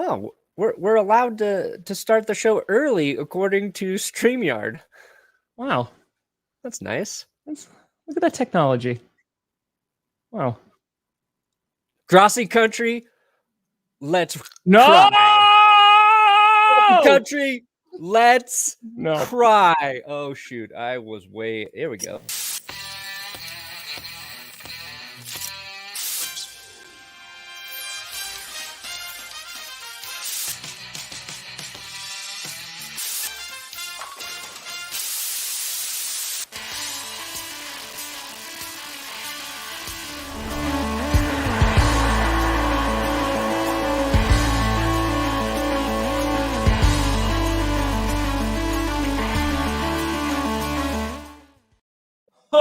No, we're allowed to start the show early according to StreamYard. Wow. That's nice. Look at that technology. Wow. Grossi country, let's No! cry. Country, let's cry. Oh, shoot. I was way... Here we go.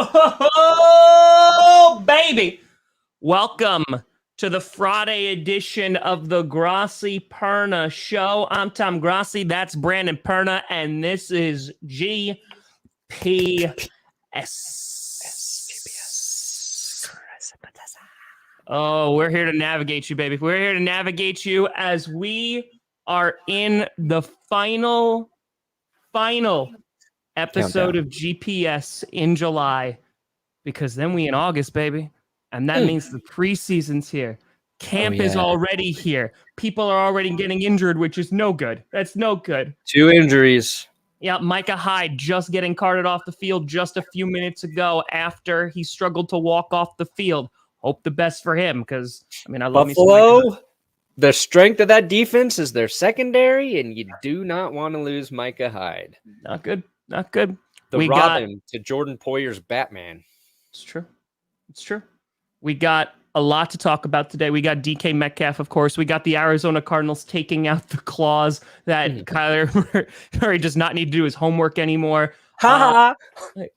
Oh, baby. Welcome to the Friday edition of the Grossi Perna Show. I'm Tom Grossi. That's Brandon Perna. And this is GPS. Oh, we're here to navigate you, baby. We're here to navigate you as we are in the final episode of GPS in July, because then we in August, baby. And that means the preseason's here. Camp is already here. People are already getting injured, which is no good. That's no good. 2 injuries. Yeah, Micah Hyde just getting carted off the field just a few minutes ago after he struggled to walk off the field. Hope the best for him, because, I mean, I love Buffalo, the strength of that defense is their secondary, and you do not want to lose Micah Hyde. Not good. Not good. We Robin to Jordan Poyer's Batman. It's true. It's true. We got a lot to talk about today. We got DK Metcalf, of course. We got the Arizona Cardinals taking out the clause that Kyler Murray does not need to do his homework anymore. Ha ha.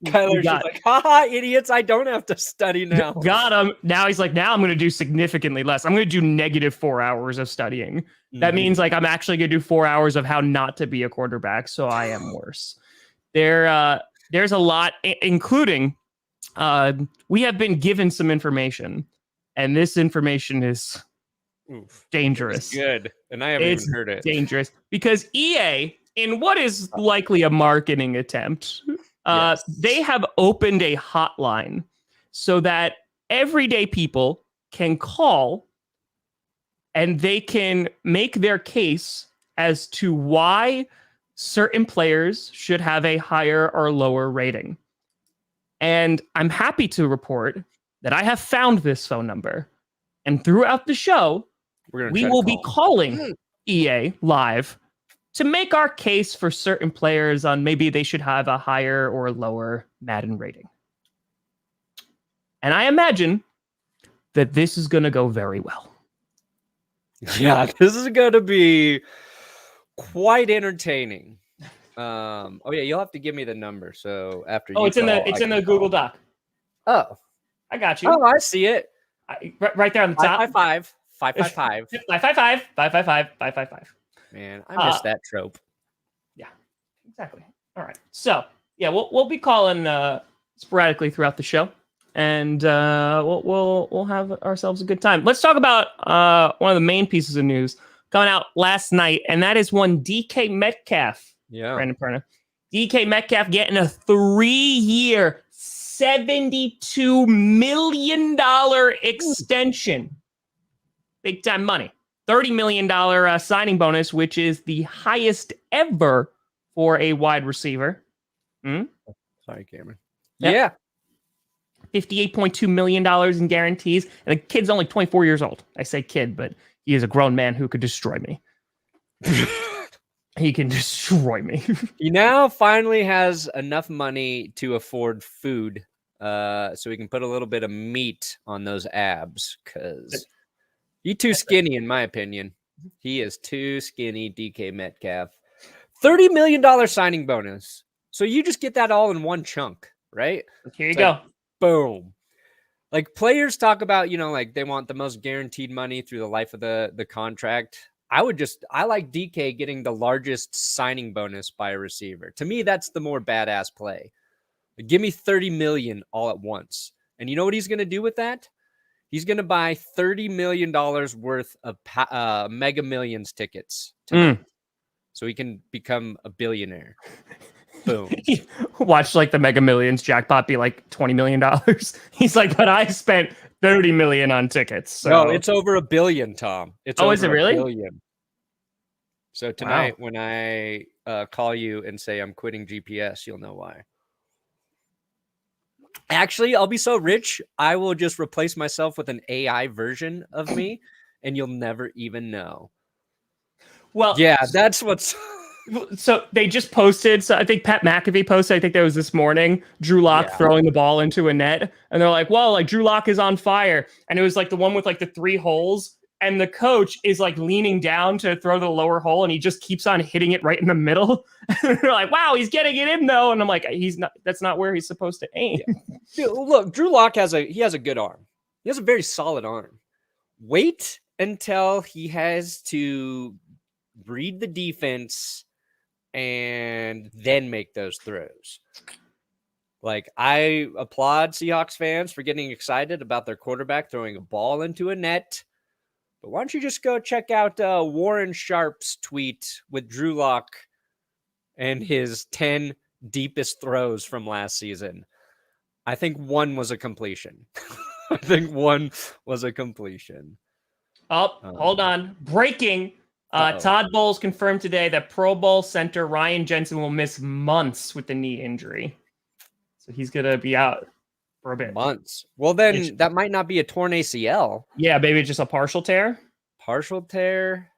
Kyler's like, ha ha, idiots. I don't have to study now. Got him. Now he's like, now I'm going to do significantly less. I'm going to do -4 hours of studying. That means like I'm actually going to do 4 hours of how not to be a quarterback. So I am worse. There's a lot, including we have been given some information, and this information is dangerous. It's good, and I haven't even heard it. Dangerous because EA, in what is likely a marketing attempt, they have opened a hotline so that everyday people can call and they can make their case as to why certain players should have a higher or lower rating. And I'm happy to report that I have found this phone number. And throughout the show, we will be calling EA live to make our case for certain players on maybe they should have a higher or lower Madden rating. And I imagine that this is going to go very well. Yeah, this is going to be quite entertaining. You'll have to give me the number. So after it's in the Google Doc. Oh, I got you. Oh, I see it. Right there on the top. 555. Man, I missed that trope. Yeah, exactly. All right. So yeah, we'll be calling sporadically throughout the show, and we'll have ourselves a good time. Let's talk about one of the main pieces of news coming out last night, and that is one DK Metcalf. Yeah, Brandon Perna. DK Metcalf getting a 3-year, $72 million extension. Big time money. $30 million signing bonus, which is the highest ever for a wide receiver. Sorry, Cameron. Yeah. $58.2 million in guarantees. And the kid's only 24 years old. I say kid, but he is a grown man who could destroy me. He can destroy me. He now finally has enough money to afford food, so he can put a little bit of meat on those abs, because he's too skinny, in my opinion. He is too skinny, DK Metcalf. $30 million signing bonus. So you just get that all in one chunk, right? Here you go. Boom. Like players talk about, like they want the most guaranteed money through the life of the contract. I like DK getting the largest signing bonus by a receiver. To me, that's the more badass play. Give me $30 million all at once. And you know what he's going to do with that? He's going to buy $30 million worth of Mega Millions tickets tonight, so he can become a billionaire. Boom. Watch like the Mega Millions jackpot be like $20 million. He's like, but I spent $30 million on tickets. So. No, it's over $1 billion, Tom. It's over is it really? $1 billion. So tonight, when I call you and say I'm quitting GPS, you'll know why. Actually, I'll be so rich, I will just replace myself with an AI version of me, and you'll never even know. Well, yeah, that's what's... So they just posted, so I think Pat McAfee posted, I think that was this morning, Drew Lock throwing the ball into a net. And they're like, well, like Drew Lock is on fire. And it was like the one with like the 3 holes. And the coach is like leaning down to throw the lower hole. And he just keeps on hitting it right in the middle. And they're like, wow, he's getting it in though. And I'm like, that's not where he's supposed to aim. Yeah. Dude, look, Drew Lock has a good arm. He has a very solid arm. Wait until he has to read the defense and then make those throws. Like, I applaud Seahawks fans for getting excited about their quarterback throwing a ball into a net. But why don't you just go check out Warren Sharp's tweet with Drew Lock and his 10 deepest throws from last season. I think one was a completion. Oh, hold on. Breaking. Todd Bowles confirmed today that Pro Bowl center Ryan Jensen will miss months with the knee injury. So he's going to be out for a bit. Months. Well, then that might not be a torn ACL. Yeah, maybe just a partial tear. Partial tear.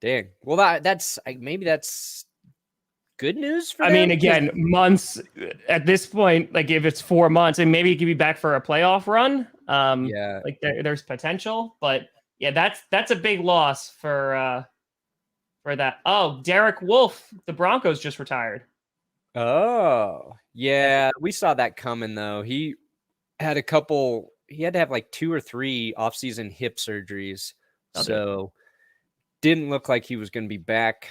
Dang. Well, that's maybe that's good news for them. I mean, again, months at this point, like if it's 4 months, and maybe he could be back for a playoff run. Yeah. Like there's potential, but yeah, that's a big loss for that. Oh, Derek Wolfe, the Broncos just retired. Oh, yeah. We saw that coming though. He had to have like 2 or 3 offseason hip surgeries. So didn't look like he was going to be back.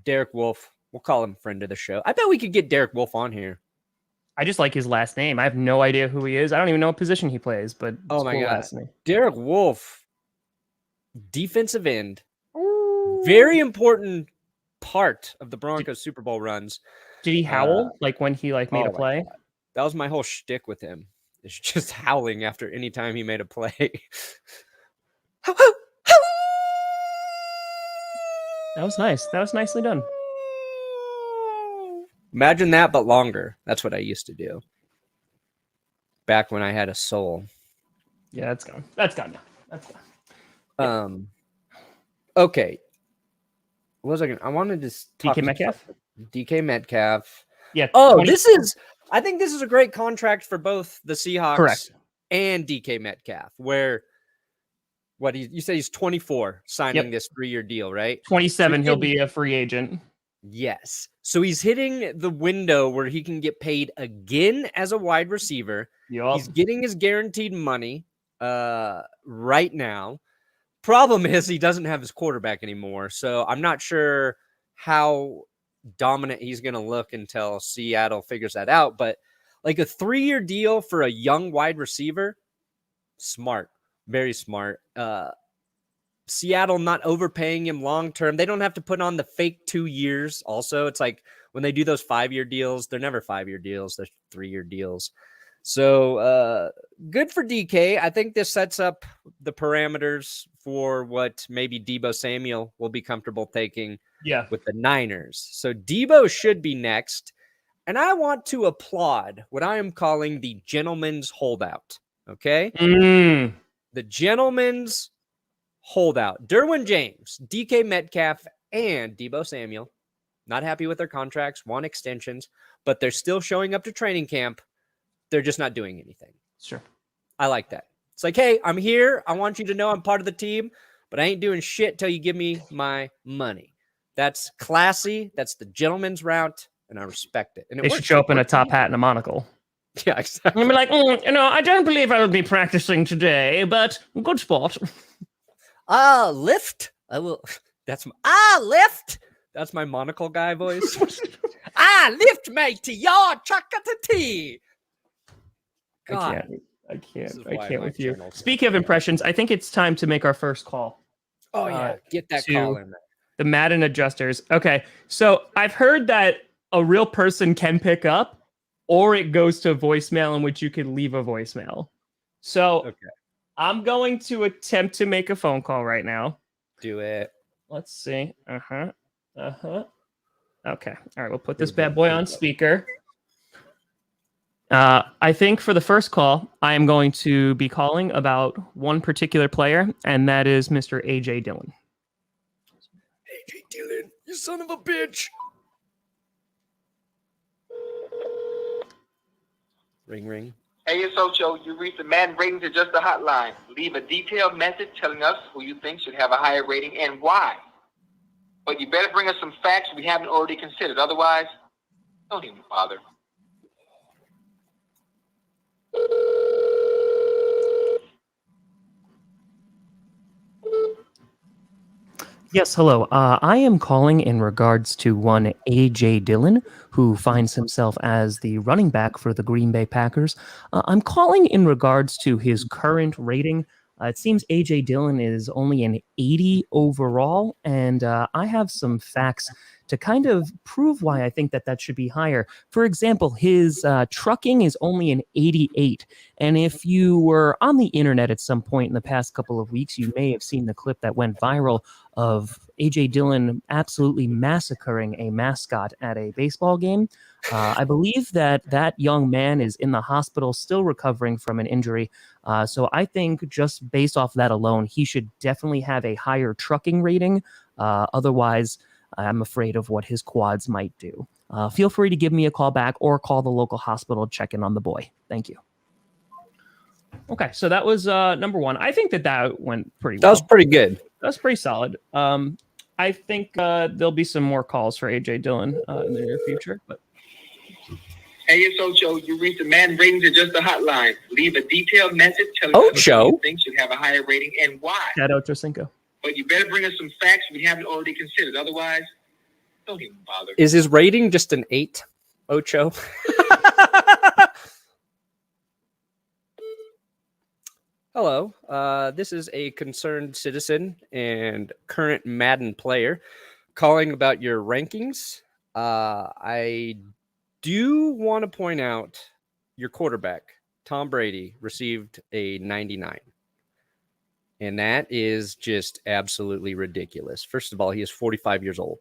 Derek Wolfe, we'll call him friend of the show. I bet we could get Derek Wolfe on here. I just like his last name. I have no idea who he is. I don't even know what position he plays, but oh my God. Derek Wolfe, defensive end. Ooh. Very important part of the Broncos Super Bowl runs. Did he howl like when he made a play? That was my whole shtick with him. It's just howling after any time he made a play. That was nice. That was nicely done. Imagine that, but longer. That's what I used to do. Back when I had a soul. Yeah, that's gone. That's gone now. That's gone. Okay. What was I going to... I wanted to talk DK Metcalf? DK Metcalf. Yeah. Oh, I think this is a great contract for both the Seahawks and DK Metcalf, where you said he's 24 signing this 3-year deal, right? 27, he'll be a free agent. Yes. So he's hitting the window where he can get paid again as a wide receiver. Yep. He's getting his guaranteed money right now. Problem is he doesn't have his quarterback anymore. So I'm not sure how dominant he's going to look until Seattle figures that out. But like a 3-year deal for a young wide receiver, smart, very smart. Seattle not overpaying him long-term. They don't have to put on the fake 2 years. Also, it's like when they do those 5-year deals, they're never 5-year deals. They're 3-year deals. So good for DK. I think this sets up the parameters for what maybe Deebo Samuel will be comfortable taking with the Niners. So Deebo should be next. And I want to applaud what I am calling the gentleman's holdout. Okay? The gentleman's holdout. Derwin James, DK Metcalf, and Deebo Samuel. Not happy with their contracts, want extensions, but they're still showing up to training camp. They're just not doing anything. Sure. I like that. It's like, hey, I'm here. I want you to know I'm part of the team, but I ain't doing shit till you give me my money. That's classy. That's the gentleman's route, and I respect it. And they should show up in a top hat and a monocle. Yeah, exactly. And be like, I don't believe I will be practicing today, but good sport. Lift. I will. That's lift. That's my monocle guy voice. Lift, mate, to your chocolate tea. God, I This is can't why my with you. channel's Speaking of impressions, I think it's time to make our first call. Oh yeah, get that to call in there. The Madden adjusters. Okay, so I've heard that a real person can pick up, or it goes to voicemail in which you can leave a voicemail. So Okay. I'm going to attempt to make a phone call right now. Do it. Let's see. Okay. All right, we'll put this bad boy on speaker. I think for the first call, I am going to be calling about one particular player, and that is Mr. A.J. Dillon. A.J. Dillon, you son of a bitch. Ring, ring. Hey, it's Ocho. You reached the Madden Ratings Adjuster hotline. Leave a detailed message telling us who you think should have a higher rating and why. But you better bring us some facts we haven't already considered. Otherwise, don't even bother. Yes, hello. I am calling in regards to one A.J. Dillon, who finds himself as the running back for the Green Bay Packers. I'm calling in regards to his current rating. It seems A.J. Dillon is only an 80 overall, and I have some facts to kind of prove why I think that should be higher. For example, his trucking is only an 88. And if you were on the internet at some point in the past couple of weeks, you may have seen the clip that went viral of A.J. Dillon absolutely massacring a mascot at a baseball game. I believe that young man is in the hospital still recovering from an injury. So I think just based off that alone, he should definitely have a higher trucking rating. Otherwise, I'm afraid of what his quads might do. Feel free to give me a call back or call the local hospital, check in on the boy. Thank you. Okay, so that was number one. I think that went pretty well. That was pretty good. That's pretty solid. I think there'll be some more calls for A.J. Dillon in the near future. But Hey, it's Ocho. You reached the Madden Ratings Adjuster hotline. Leave a detailed message telling us who you think should have a higher rating and why. Shout out to Cinco. But you better bring us some facts we haven't already considered. Otherwise, don't even bother. Is his rating just an 8, Ocho? Hello, this is a concerned citizen and current Madden player calling about your rankings. I do want to point out your quarterback, Tom Brady, received a 99. And that is just absolutely ridiculous. First of all, he is 45 years old.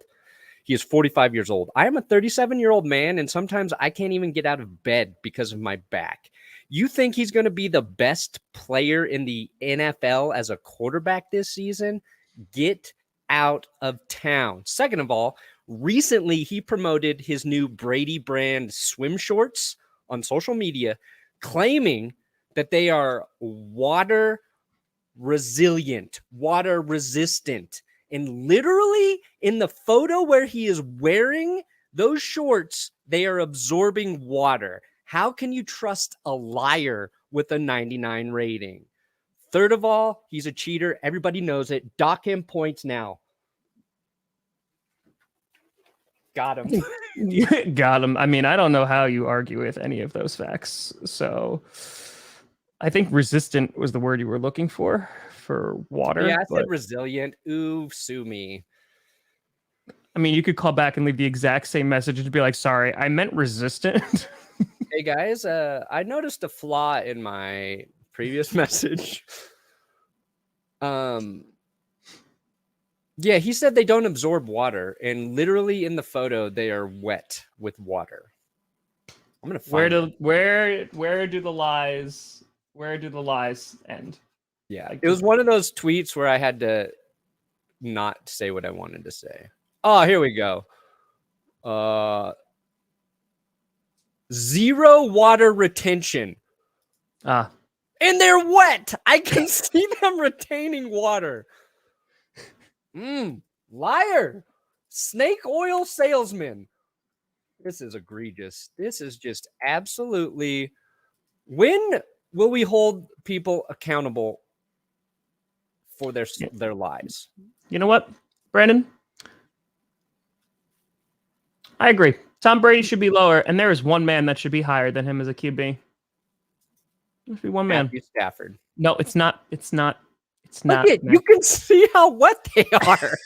He is 45 years old. I am a 37-year-old man, and sometimes I can't even get out of bed because of my back. You think he's going to be the best player in the NFL as a quarterback this season? Get out of town. Second of all, recently he promoted his new Brady brand swim shorts on social media, claiming that they are water resilient, water resistant. And literally in the photo where he is wearing those shorts, they are absorbing water. How can you trust a liar with a 99 rating? Third of all, he's a cheater. Everybody knows it. Dock him points now. Got him. Got him. I mean, I don't know how you argue with any of those facts. So I think resistant was the word you were looking for water. Yeah, I said resilient. Ooh, sue me. I mean, you could call back and leave the exact same message and be like, sorry, I meant resistant. Hey, guys, I noticed a flaw in my previous message. Yeah, he said they don't absorb water, and literally in the photo, they are wet with water. I'm gonna find where do the lies end? Yeah, it was one of those tweets where I had to not say what I wanted to say. Oh, here we go. 0 water retention. And they're wet. I can see them retaining water. Liar. Snake oil salesman. This is egregious. This is just absolutely. When will we hold people accountable for their lies? You know what, Brandon? I agree. Tom Brady should be lower, and there is one man that should be higher than him as a QB. Must be one man. Matthew Stafford. No, it's not. It's not. It's Look not. it, you can see how wet they are.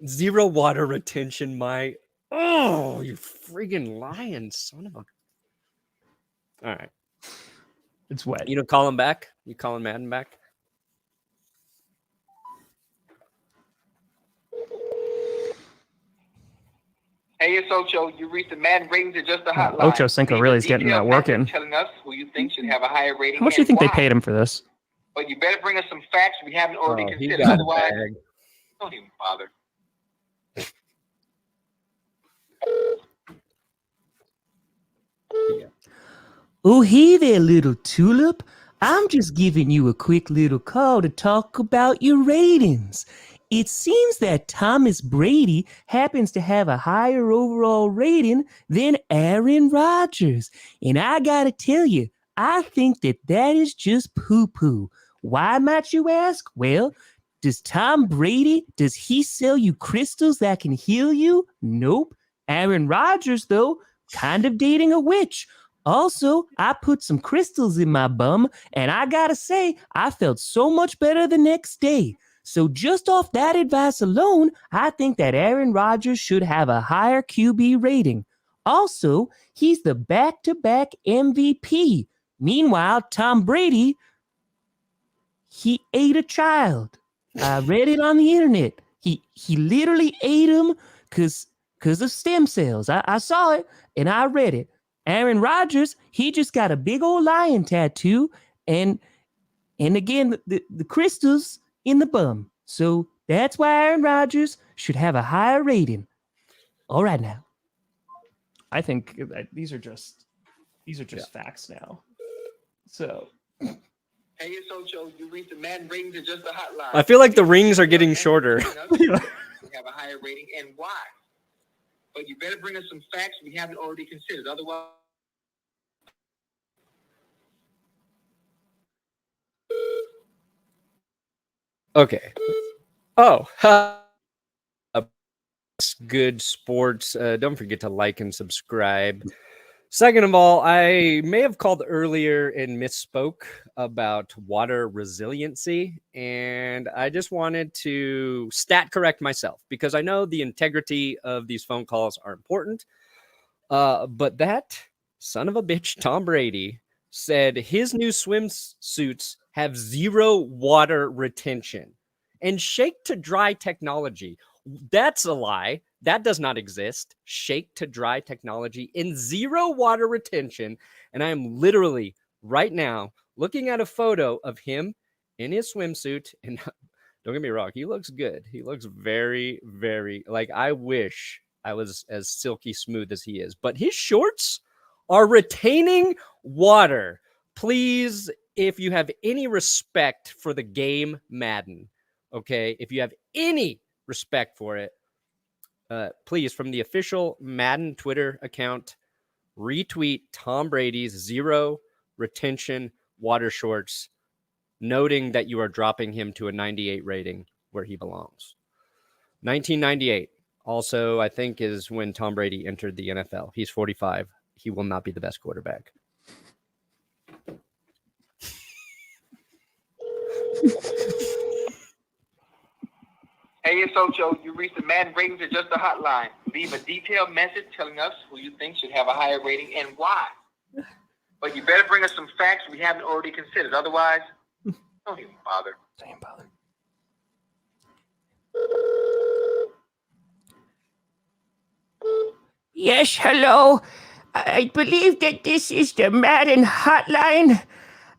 Zero water retention, my. Oh, you friggin' lying son of a. All right. It's wet. You don't call him back? You calling Madden back? Hey, it's Ocho. You reached the Madden ratings adjuster hotline. Ocho Cinco really is getting that work in. Telling us who you think should have a higher rating. How much do you think they paid him for this? But you better bring us some facts we haven't already considered. Got Otherwise, don't even bother. Oh, hey there, little tulip. I'm just giving you a quick little call to talk about your ratings. It seems that Thomas Brady happens to have a higher overall rating than Aaron Rodgers. And I gotta tell you, I think that is just poo-poo. Why might you ask? Well, does Tom Brady, does he sell you crystals that can heal you? Nope. Aaron Rodgers, though, kind of dating a witch. Also, I put some crystals in my bum, and I gotta say, I felt so much better the next day. So just off that advice alone, I think that Aaron Rodgers should have a higher QB rating. Also, he's the back-to-back MVP. Meanwhile, Tom Brady, he ate a child. I read it on the internet. He literally ate him because of stem cells. I saw it, and I read it. Aaron Rodgers, he just got a big old lion tattoo and again, the crystals in the bum. So that's why Aaron Rodgers should have a higher rating. All right now. I think these are just facts now. So Hey, it's Ocho. You reached the Madden ratings adjuster hotline. I feel like the rings are getting shorter. We have a higher rating, and why? But you better bring us some facts we haven't already considered. Otherwise, Okay. Oh, good sports. Don't forget to like and subscribe. Second of all, I may have called earlier and misspoke about water resiliency, and I just wanted to stat correct myself because I know the integrity of these phone calls are important. But that son of a bitch, Tom Brady, said his new swimsuits have zero water retention and shake to dry technology. That's a lie. That does not exist. Shake to dry technology in zero water retention. And I am literally right now looking at a photo of him in his swimsuit. And don't get me wrong, he looks good. He looks very, very like I wish I was as silky smooth as he is. But his shorts are retaining water. Please, if you have any respect for the game Madden, okay, if you have any respect for it, please, from the official Madden Twitter account, retweet Tom Brady's zero retention water shorts, noting that you are dropping him to a 98 rating where he belongs. 1998 also, I think, is when Tom Brady entered the NFL. He's 45. He will not be the best quarterback. hey, it's Ocho. You reached the Madden ratings adjuster hotline. Leave a detailed message telling us who you think should have a higher rating and why. But you better bring us some facts we haven't already considered. Otherwise, don't even bother. Don't even bother. Yes, hello. I believe that this is the Madden hotline.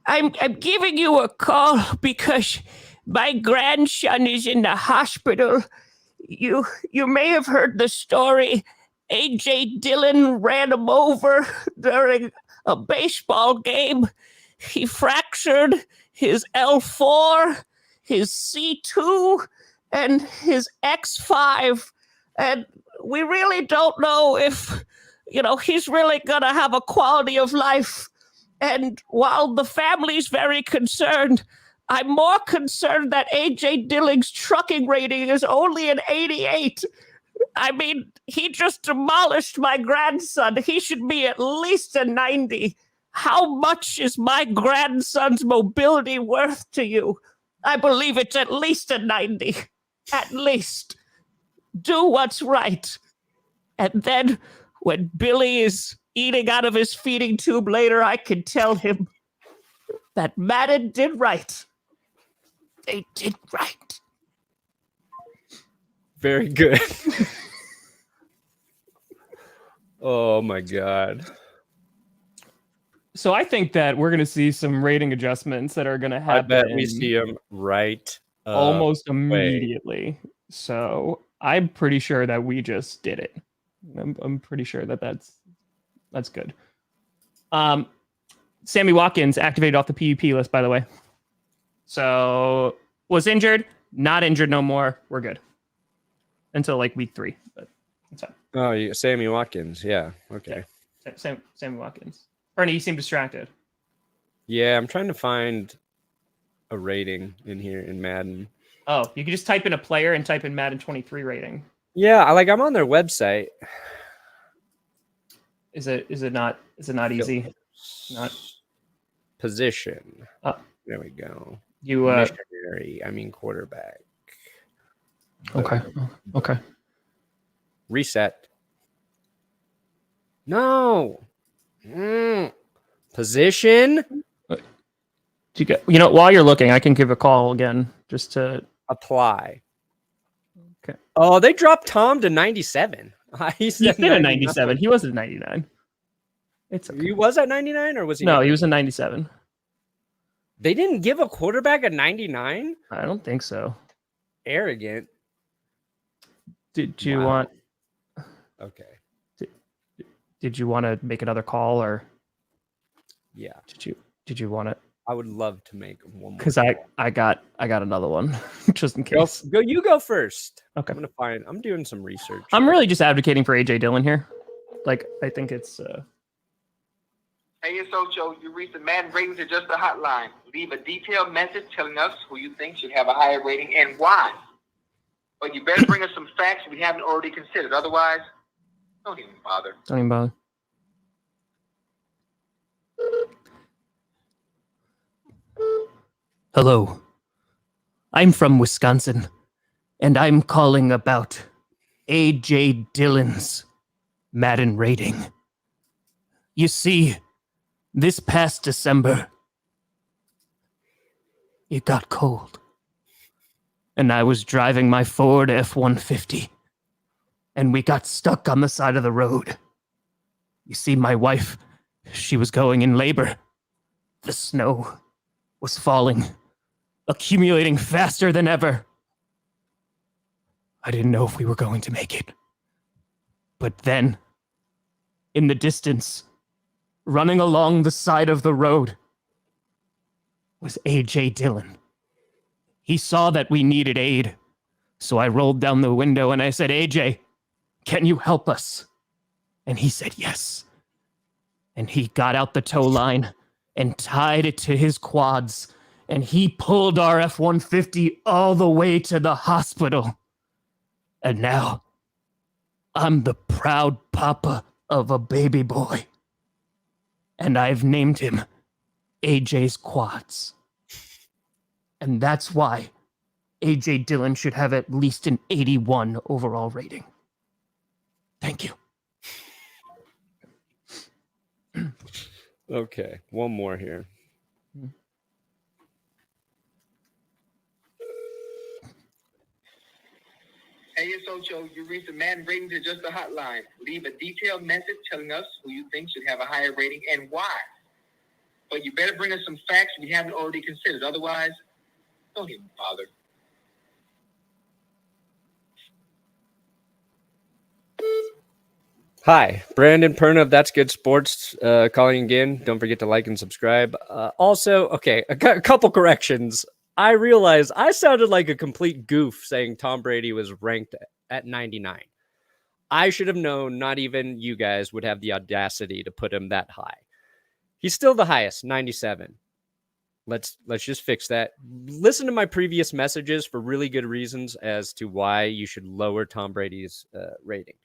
I'm giving you a call because my grandson is in the hospital. You may have heard the story. AJ Dillon ran him over during a baseball game. He fractured his L4, his C2, and his X5. And we really don't know if, he's really going to have a quality of life. And while the family's very concerned, I'm more concerned that AJ Dillon's trucking rating is only an 88. I mean, he just demolished my grandson. He should be at least a 90. How much is my grandson's mobility worth to you? I believe it's at least a 90. At least. Do what's right. And then when Billy is eating out of his feeding tube later, I can tell him that Madden did right. They did right. Very good. Oh my God. So I think that we're going to see some rating adjustments that are going to happen. I bet we see them right almost immediately. So I'm pretty sure that we just did it. I'm pretty sure that that's good. Sammy Watkins activated off the PUP list, by the way. So was injured, not injured no more. We're good until like week 3. But that's fine. Oh, Sammy Watkins. Yeah. Okay. Yeah. Sammy Watkins. Bernie, you seem distracted. Yeah, I'm trying to find a rating in here in Madden. Oh, you can just type in a player and type in Madden 23 rating. Yeah, I'm on their website. Is it not easy? Not position. Oh. There we go. You missionary, quarterback. Okay. Reset. No. Position. While you're looking, I can give a call again just to apply. Okay. Oh, they dropped Tom to 97. He's been a 97. He was a 99. It's okay. He was at 99 or was he? No, he was a 97. They didn't give a quarterback a 99? I don't think so. Arrogant. Did you want? Okay. Did you want to make another call or? Yeah. Did you want it? I would love to make one more. Because I got another one just in case. You go first. Okay. I'm doing some research. I'm really just advocating for AJ Dillon here. Like I think it's. Hey, it's Ocho. You reached the Madden Ratings Adjuster hotline. Leave a detailed message telling us who you think should have a higher rating and why. But you better bring us some facts we haven't already considered. Otherwise, don't even bother. Hello. I'm from Wisconsin, and I'm calling about AJ Dillon's Madden rating. You see, this past December, it got cold, and I was driving my Ford F-150, and we got stuck on the side of the road. You see, my wife, she was going in labor. The snow was falling, accumulating faster than ever. I didn't know if we were going to make it. But then, in the distance, running along the side of the road, was AJ Dillon. He saw that we needed aid, so I rolled down the window and I said, AJ, can you help us? And he said yes. And he got out the tow line and tied it to his quads, and he pulled our F-150 all the way to the hospital. And now, I'm the proud papa of a baby boy. And I've named him AJ's Quads. And that's why AJ Dillon should have at least an 81 overall rating. Thank you. Okay, one more here. Hey, it's Ocho. You reached the Madden Ratings Adjuster hotline. Leave a detailed message telling us who you think should have a higher rating and why. But you better bring us some facts we haven't already considered. Otherwise, don't even bother. Hi, Brandon Perna of That's Good Sports calling again. Don't forget to like and subscribe. Also, okay, a couple corrections. I realized I sounded like a complete goof saying Tom Brady was ranked at 99. I should have known not even you guys would have the audacity to put him that high. He's still the highest, 97. Let's just fix that. Listen to my previous messages for really good reasons as to why you should lower Tom Brady's rating.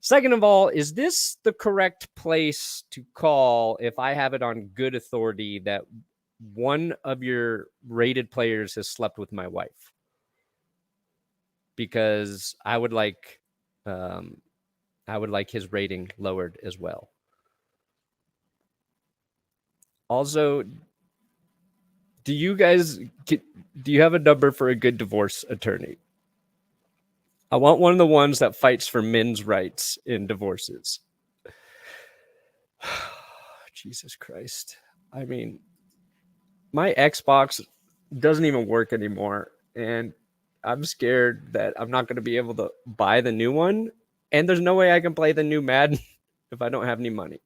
Second of all, is this the correct place to call if I have it on good authority that one of your rated players has slept with my wife? Because I would like his rating lowered as well. Also, do you have a number for a good divorce attorney? I want one of the ones that fights for men's rights in divorces. Jesus Christ. I mean, my Xbox doesn't even work anymore, and I'm scared that I'm not going to be able to buy the new one, and there's no way I can play the new Madden if I don't have any money.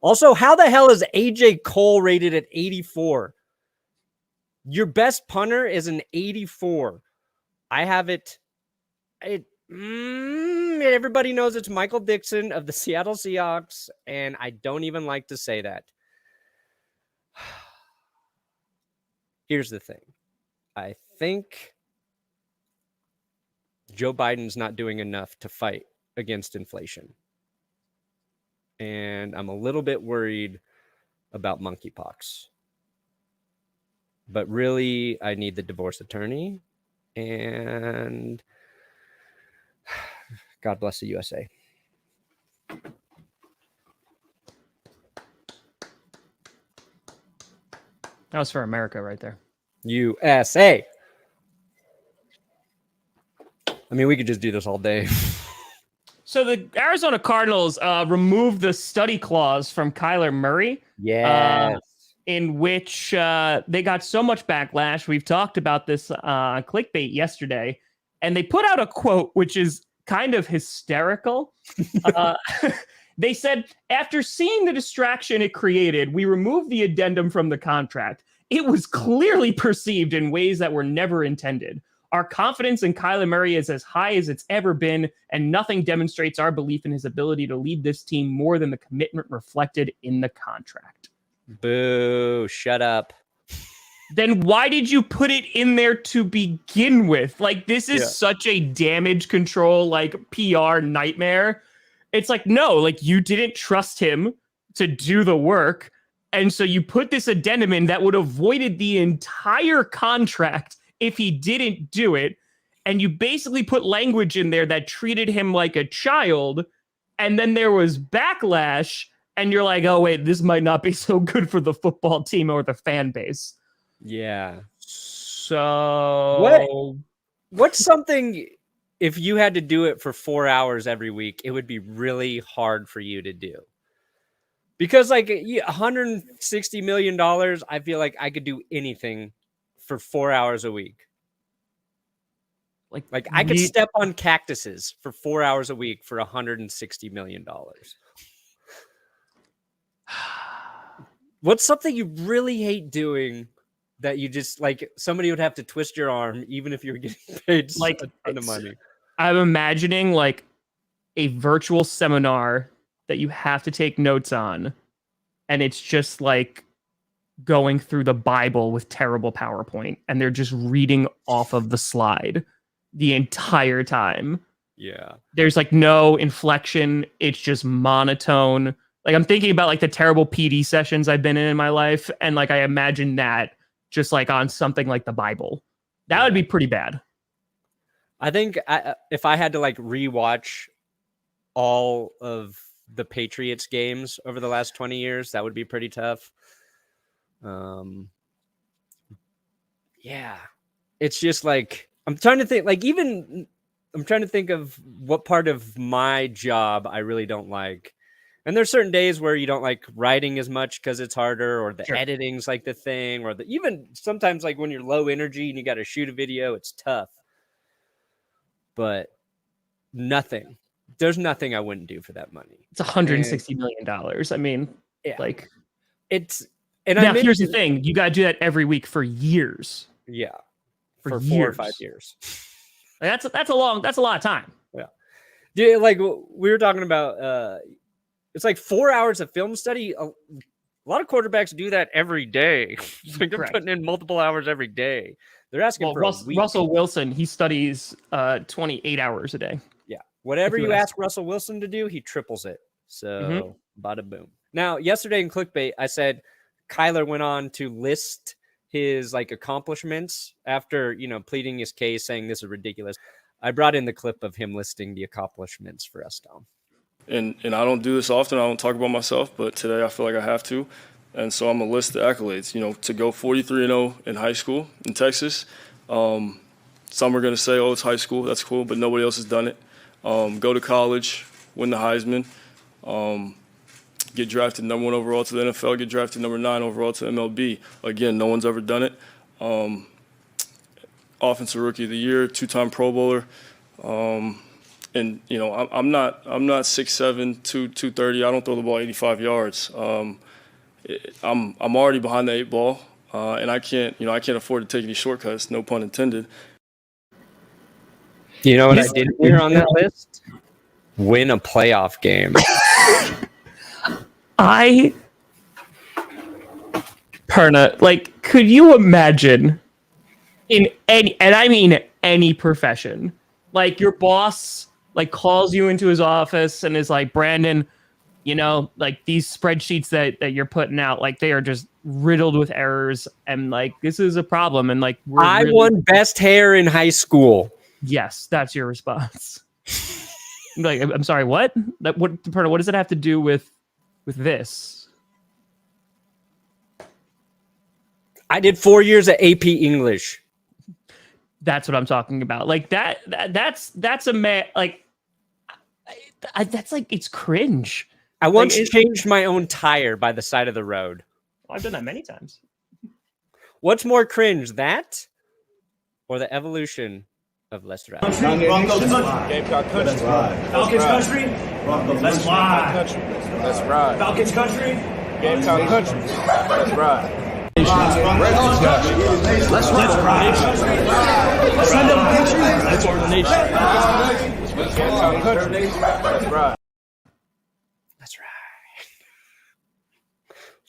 Also, how the hell is AJ Cole rated at 84? Your best punter is an 84. I have it. Everybody knows it's Michael Dixon of the Seattle Seahawks, and I don't even like to say that. Here's the thing. I think Joe Biden's not doing enough to fight against inflation. And I'm a little bit worried about monkeypox. But really, I need the divorce attorney. And God bless the USA. That was for America right there. USA. I mean, we could just do this all day. So the Arizona Cardinals removed the study clause from Kyler Murray. Yes. In which they got so much backlash. We've talked about this on Clickbait yesterday. And they put out a quote, which is kind of hysterical. They said, after seeing the distraction it created, we removed the addendum from the contract. It was clearly perceived in ways that were never intended. Our confidence in Kyler Murray is as high as it's ever been, and nothing demonstrates our belief in his ability to lead this team more than the commitment reflected in the contract. Boo, shut up. Then why did you put it in there to begin with? Like, this is such a damage control, like, PR nightmare. It's like, no, like, you didn't trust him to do the work. And so you put this addendum in that would have voided the entire contract if he didn't do it. And you basically put language in there that treated him like a child. And then there was backlash. And you're like, oh, wait, this might not be so good for the football team or the fan base. Yeah. So what's something, if you had to do it for 4 hours every week, it would be really hard for you to do? Because like $160 million, I feel like I could do anything for 4 hours a week. Like I could step on cactuses for 4 hours a week for $160 million. What's something you really hate doing that you just like somebody would have to twist your arm even if you were getting paid like a ton of money? I'm imagining like a virtual seminar that you have to take notes on, and it's just like going through the Bible with terrible PowerPoint, and they're just reading off of the slide the entire time. Yeah. There's like no inflection. It's just monotone. Like I'm thinking about like the terrible PD sessions I've been in my life. And like, I imagine that just like on something like the Bible, that would be pretty bad. I think if I had to like rewatch all of the Patriots games over the last 20 years, that would be pretty tough. Yeah, it's just like, I'm trying to think of what part of my job I really don't like. And there's certain days where you don't like writing as much because it's harder, or the editing's like the thing, or even sometimes like when you're low energy and you got to shoot a video, it's tough. But there's nothing I wouldn't do for that money. It's $160 million. I mean, like it's. And now here's the thing: you got to do that every week for years. Yeah, for 4 or 5 years. Like, that's a lot of time. Yeah, like we were talking about. It's like 4 hours of film study. A lot of quarterbacks do that every day. Like they're putting in multiple hours every day. They're asking for a week. Russell Wilson, he studies 28 hours a day. Yeah, Whatever you ask Russell Wilson to do, he triples it. So bada boom. Now, yesterday in Clickbait, I said Kyler went on to list his like accomplishments after, pleading his case, saying this is ridiculous. I brought in the clip of him listing the accomplishments for us, Tom. And I don't do this often. I don't talk about myself, but today I feel like I have to. And so I'm going to list the accolades. To go 43-0 in high school in Texas. Some are going to say, oh, it's high school. That's cool, but nobody else has done it. Go to college, win the Heisman, get drafted number 1 overall to the NFL, get drafted number 9 overall to MLB. Again, no one's ever done it. Offensive Rookie of the Year, 2-time Pro Bowler. I'm not 6'7", 230. I don't throw the ball 85 yards. I'm already behind the 8 ball, and I can't afford to take any shortcuts. No pun intended. You know what I did hear on that list? Win a playoff game. Perna, could you imagine in any profession, your boss calls you into his office and is like, Brandon, these spreadsheets that you're putting out, they are just riddled with errors, and this is a problem, and I won best hair in high school. Yes, that's your response. I'm sorry, what? Perna, what does it have to do with this? I did 4 years of AP English. That's what I'm talking about. That's a man. That's it's cringe. I once changed my own tire by the side of the road. I've done that many times. What's more cringe, that or the evolution of Let's Ride? Broncos country. Gamecock country. Falcons country. Let's ride. Let's ride. Falcons country. Gamecock country. Let's ride. Let's ride. Send them country. Let's ordination. Gamecock country. Let's ride. Let's ride.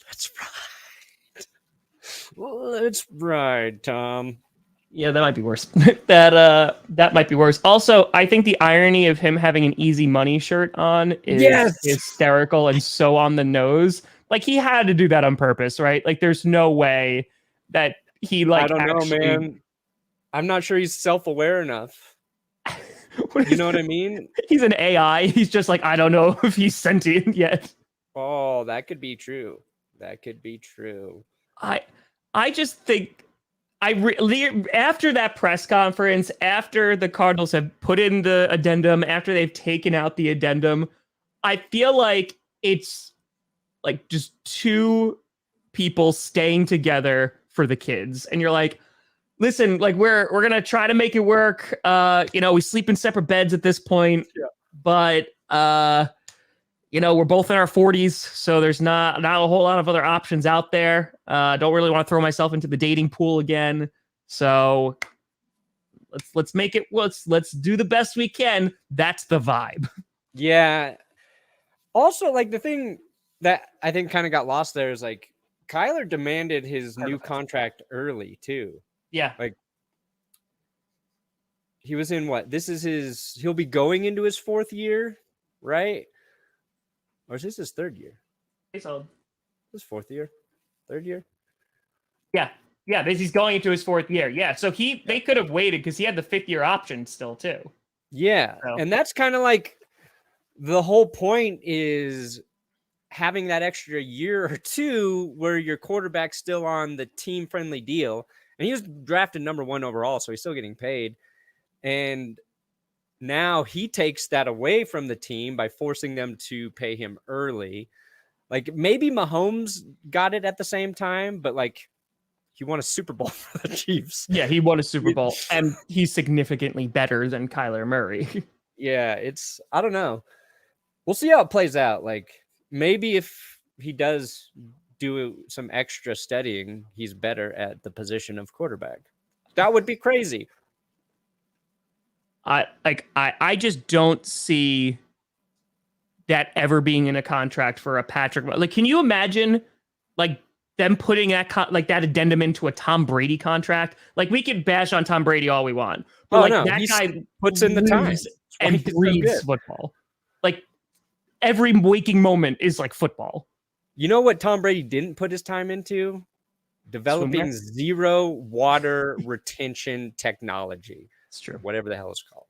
Let's ride. Let's ride, Tom. Yeah, that might be worse. that might be worse. Also, I think the irony of him having an Easy Money shirt on is hysterical and so on the nose. He had to do that on purpose, right? There's no way that he I don't know, man. I'm not sure he's self-aware enough. You know what I mean? He's an AI. He's just I don't know if he's sentient yet. Oh, that could be true. That could be true. I just think after that press conference, after the Cardinals have put in the addendum, after they've taken out the addendum, I feel like it's just two people staying together for the kids. And you're like, listen, we're going to try to make it work. We sleep in separate beds at this point, but we're both in our 40s. So there's not a whole lot of other options out there. Don't really want to throw myself into the dating pool again. So let's make it, let's do the best we can. That's the vibe. Yeah. Also, the thing that I think kind of got lost there is Kyler demanded his new contract early too. Yeah. He was in what? He'll be going into his 4th year, right? Or is this his 3rd year? So his 4th year, 3rd year. Yeah. Yeah. He's going into his 4th year. Yeah. So they could have waited because he had the 5th year option still too. Yeah. So. And that's kind of the whole point is having that extra year or two where your quarterback's still on the team-friendly deal. And he was drafted number 1 overall, so he's still getting paid. And now he takes that away from the team by forcing them to pay him early. Maybe Mahomes got it at the same time, but he won a Super Bowl for the Chiefs. Yeah, he won a Super Bowl, and he's significantly better than Kyler Murray. Yeah, I don't know. We'll see how it plays out. Maybe if he does do some extra studying, he's better at the position of quarterback. That would be crazy. I just don't see that ever being in a contract for a Patrick. Can you imagine them putting that that addendum into a Tom Brady contract. Like, we could bash on Tom Brady all we want, but that guy puts in the time and breathes football. Like, every waking moment is like football. You know what Tom Brady didn't put his time into? Developing zero water retention technology. It's true. Whatever the hell it's called.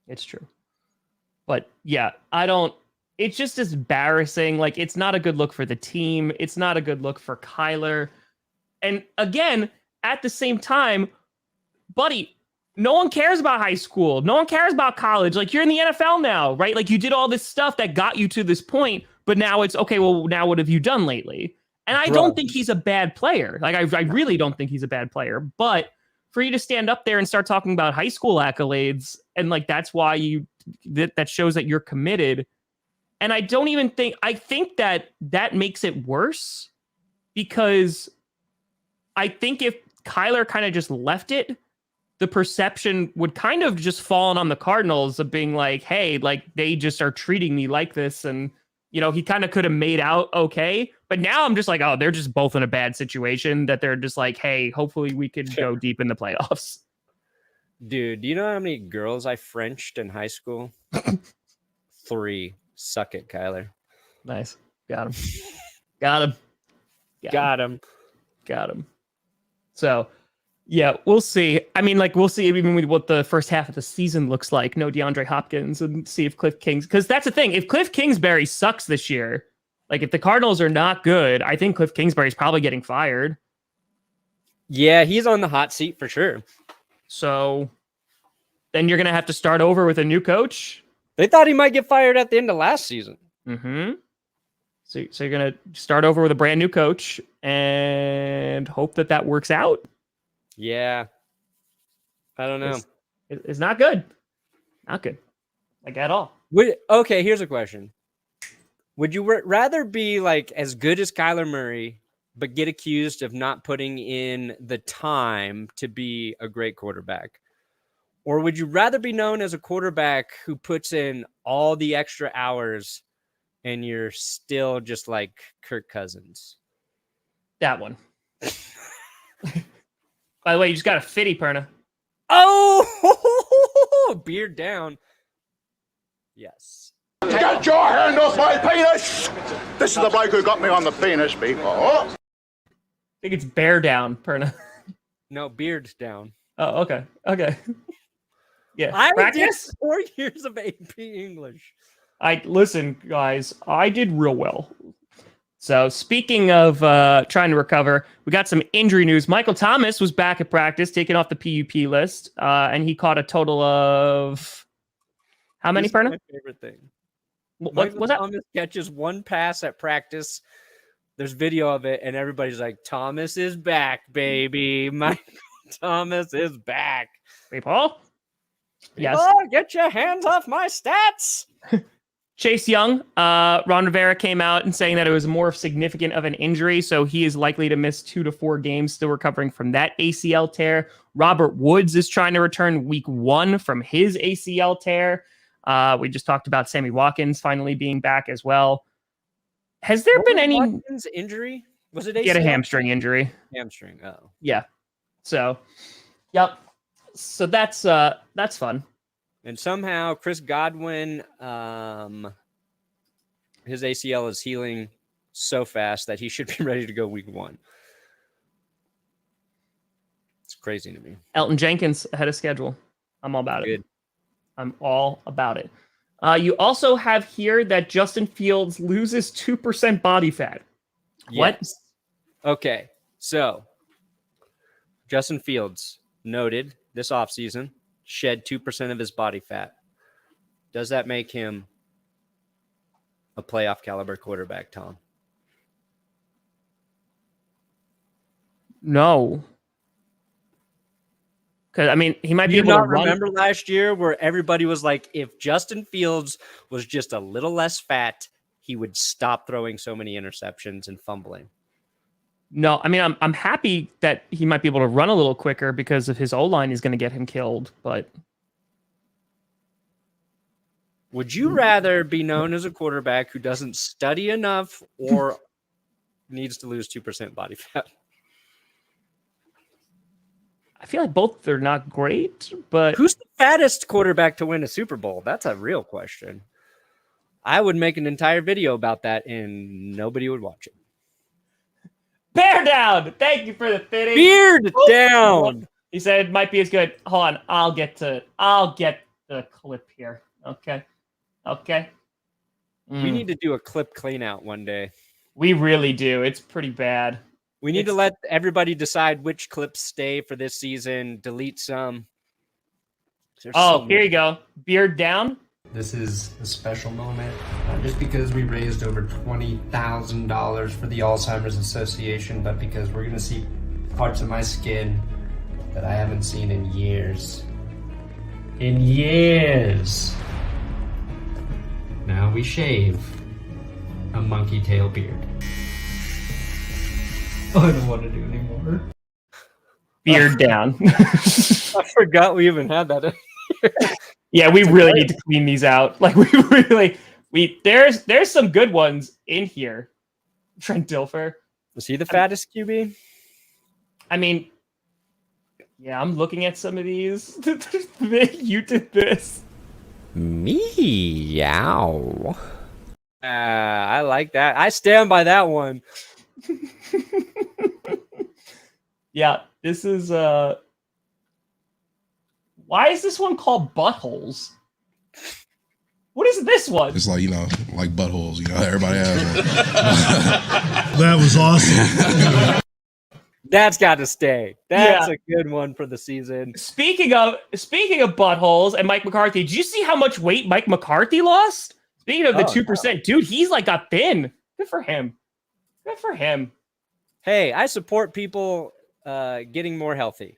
It's true. But yeah, it's just embarrassing. Like, it's not a good look for the team. It's not a good look for Kyler. And again, at the same time, buddy, no one cares about high school. No one cares about college. Like, you're in the NFL now, right? Like, you did all this stuff that got you to this point, but now it's okay. Well, now what have you done lately? And I don't think he's a bad player. Like, I really don't think he's a bad player. But for you to stand up there and start talking about high school accolades, and like, that's why that shows that you're committed. And I think that makes it worse, because I think if Kyler kind of just left it, the perception would kind of just fall on the Cardinals of being like, hey, like, they just are treating me like this. And, he kind of could have made out okay. But now I'm just like, oh, they're just both in a bad situation, that they're just like, hey, hopefully we could go deep in the playoffs. Dude, do you know how many girls I Frenched in high school? 3. Suck it, Kyler. Nice. Got him. Got him. Got him. Got him. So, yeah, we'll see. I mean, like, we'll see even with what the first half of the season looks like. No DeAndre Hopkins, and see if Cliff Kings, because that's the thing. If Cliff Kingsbury sucks this year, like, if the Cardinals are not good, I think Cliff Kingsbury's probably getting fired. Yeah, he's on the hot seat for sure. So then you're going to have to start over with a new coach. They thought he might get fired at the end of last season. Mm-hmm. So you're going to start over with a brand new coach and hope that works out. Yeah. I don't know. It's not good. Not good. Like, at all. Okay, here's a question. Would you rather be like as good as Kyler Murray, but get accused of not putting in the time to be a great quarterback? Or would you rather be known as a quarterback who puts in all the extra hours and you're still just like Kirk Cousins? That one. By the way, you just got a fitty, Perna. Oh, beard down. Yes. Get your hand off my penis! This is the bloke who got me on the penis before. I think it's bear down, Perna. No, beard down. Oh, okay. Okay. Yeah. I did 4 years of AP English. Listen, guys, I did real well. So, speaking of trying to recover, we got some injury news. Michael Thomas was back at practice, taken off the PUP list, and he caught a total of how many, Perna? My favorite thing. What was that? Thomas catches one pass at practice. There's video of it, and everybody's like, Thomas is back, baby. Michael Thomas is back. People? Yes. Oh, get your hands off my stats. Chase Young, Ron Rivera came out and saying that it was more significant of an injury, so he is likely to miss 2 to 4 games, still recovering from that ACL tear. Robert Woods is trying to return week 1 from his ACL tear. We just talked about Sammy Watkins finally being back as well. Has there been any Watkins injury? Was it ACL? He had a hamstring injury. Hamstring. Oh, yeah. So, yep. So that's fun. And somehow Chris Godwin, his ACL is healing so fast that he should be ready to go week 1. It's crazy to me. Elton Jenkins ahead of schedule. I'm all about it. I'm all about it. You also have here that Justin Fields loses 2% body fat. What? Yes. Okay. So Justin Fields noted this offseason shed 2% of his body fat. Does that make him a playoff caliber quarterback, Tom? No. Because, I mean, he might be able to run. Remember last year where everybody was like, if Justin Fields was just a little less fat, he would stop throwing so many interceptions and fumbling. No, I mean, I'm happy that he might be able to run a little quicker because of his O-line is going to get him killed, but... Would you rather be known as a quarterback who doesn't study enough or needs to lose 2% body fat? I feel like both are not great, but Who's the fattest quarterback to win a Super Bowl? That's a real question. I would make an entire video about that and nobody would watch it. Bear down. Thank you for the fitting. Beard down. He said it might be as good. Hold on. I'll get the clip here. Okay. We need to do a clip clean out one day. We really do. It's pretty bad. We need to let everybody decide which clips stay for this season, delete some. Here you go. Beard down. This is a special moment, not just because we raised over $20,000 for the Alzheimer's Association, but because we're going to see parts of my skin that I haven't seen in years. In years. Now we shave a monkey tail beard. I don't want to do anymore. Beard down. I forgot we even had that. Yeah, we really need to clean these out. Like there's some good ones in here. Trent Dilfer. Was he the fattest QB? I mean, yeah, I'm looking at some of these. You did this. Meow. I like that. I stand by that one. Yeah, this is why is this one called buttholes? What is this one? It's like, like buttholes, everybody has one. That was awesome. That's got to stay. That's a good one for the season. Speaking of buttholes and Mike McCarthy, did you see how much weight Mike McCarthy lost? Speaking of the 2%, dude, he's got thin. Good for him. Hey, I support people getting more healthy.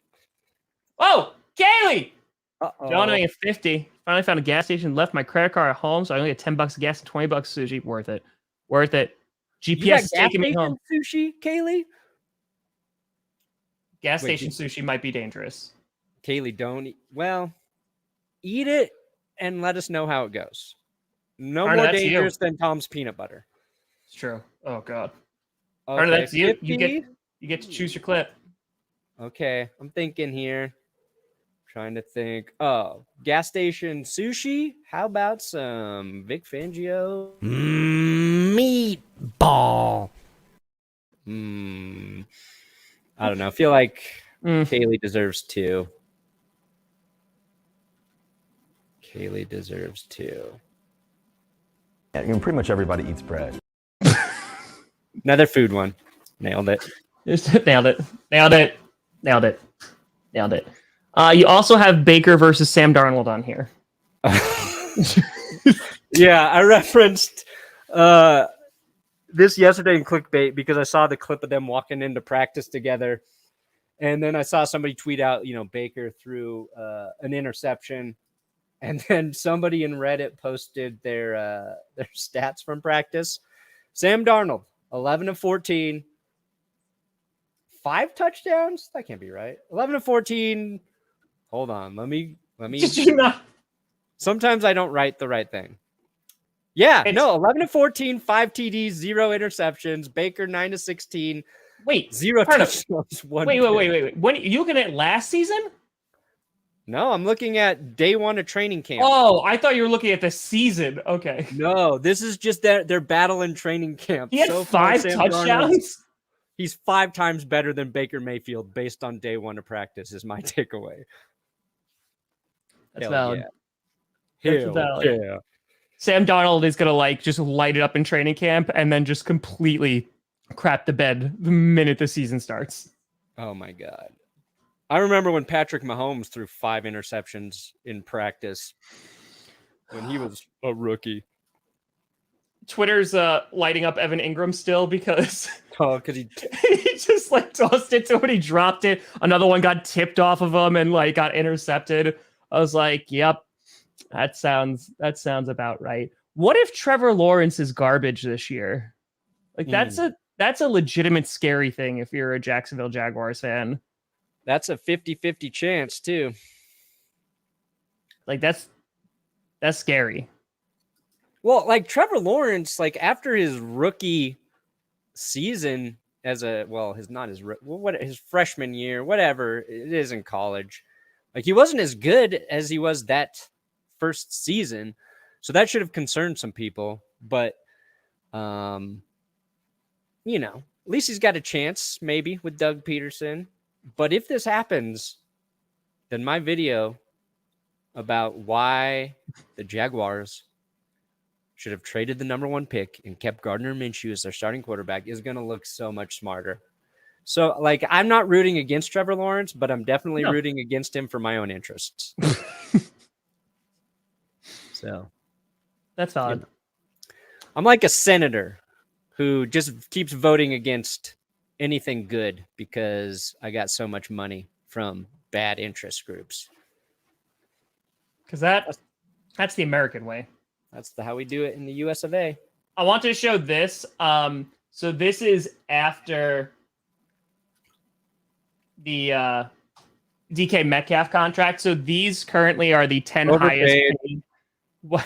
Oh, Kaylee! Uh-oh. John, I have 50. Finally found a gas station. Left my credit card at home, so I only get $10 of gas and $20 sushi. Worth it. GPS is taking me home. Sushi, Kaylee? Gas station sushi might be dangerous. Kaylee, don't eat. Well, eat it and let us know how it goes. No Arna, more dangerous than Tom's peanut butter. It's true. Oh God. Okay, Arna, that's you. 50? You get to choose your clip. Okay, I'm thinking here. Trying to think. Oh, gas station sushi. How about some Vic Fangio meatball? I don't know. I feel like Kaylee deserves 2. Kaylee deserves 2. Yeah, pretty much everybody eats bread. Another food one. Nailed it. Nailed it. You also have Baker versus Sam Darnold on here. Yeah, I referenced this yesterday in clickbait because I saw the clip of them walking into practice together. And then I saw somebody tweet out, Baker threw an interception. And then somebody in Reddit posted their stats from practice. Sam Darnold, 11 of 14, 5 touchdowns. That can't be right. 11 of 14. Hold on. Let me. Did you not? Sometimes I don't write the right thing. Yeah, 11 of 14, 5 TDs, 0 interceptions. Baker 9 of 16. Wait, 0 touchdowns. Wait. When are you looking at last season? No, I'm looking at day 1 of training camp. Oh, I thought you were looking at the season. Okay. No, this is just their battle in training camp. He had 5 touchdowns. He's 5 times better than Baker Mayfield based on day 1 of practice. Is my takeaway. That's valid. Yeah. That's valid. Yeah. Sam Darnold is gonna just light it up in training camp and then just completely crap the bed the minute the season starts. Oh my God. I remember when Patrick Mahomes threw 5 interceptions in practice when he was a rookie. Twitter's lighting up Evan Ingram still because he just tossed it to him and he dropped it. Another one got tipped off of him and got intercepted. I was like, yep, that sounds about right. What if Trevor Lawrence is garbage this year? That's a legitimate scary thing if you're a Jacksonville Jaguars fan. That's a 50-50 chance too. That's scary. Well, Trevor Lawrence, after his rookie season as his freshman year, whatever it is in college. Like, he wasn't as good as he was that first season. So that should have concerned some people, but at least he's got a chance maybe with Doug Peterson. But if this happens, then my video about why the Jaguars should have traded the number 1 pick and kept Gardner Minshew as their starting quarterback is going to look so much smarter. So, like, I'm not rooting against Trevor Lawrence, but I'm definitely rooting against him for my own interests. So that's odd. I'm like a senator who just keeps voting against anything good because I got so much money from bad interest groups. Because that's the American way. That's how we do it in the US of A. I want to show this. So this is after the DK Metcalf contract. So these currently are the 10 highest paid. What?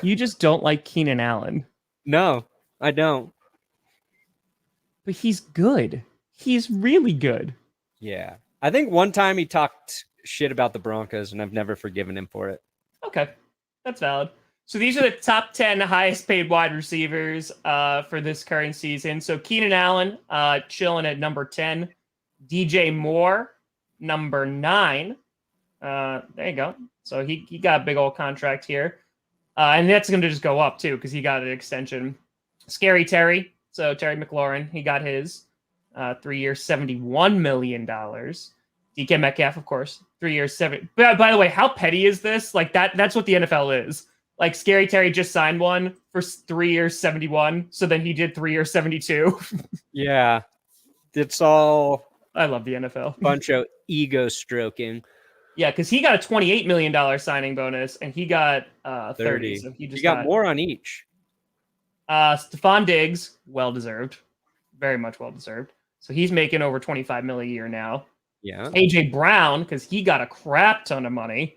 You just don't like Keenan Allen. No, I don't. But he's good. He's really good. Yeah. I think one time he talked shit about the Broncos, and I've never forgiven him for it. Okay. That's valid. So these are the top 10 highest paid wide receivers for this current season. So Keenan Allen chilling at number 10. DJ Moore, number 9. There you go. So he got a big old contract here. And that's going to just go up, too, because he got an extension. Scary Terry. So Terry McLaurin, he got his 3 years, $71 million. DK Metcalf, of course, 3 years, 7. By the way, how petty is this? Like, that's what the NFL is. Like, Scary Terry just signed one for 3 years, 71. So then he did 3 years, 72. Yeah. It's all... I love the NFL. Bunch of ego stroking. Yeah, because he got a $28 million signing bonus, and he got 30. So he got more on each. Stephon Diggs, well-deserved. Very much well-deserved. So he's making over $25 million a year now. Yeah. AJ Brown, because he got a crap ton of money.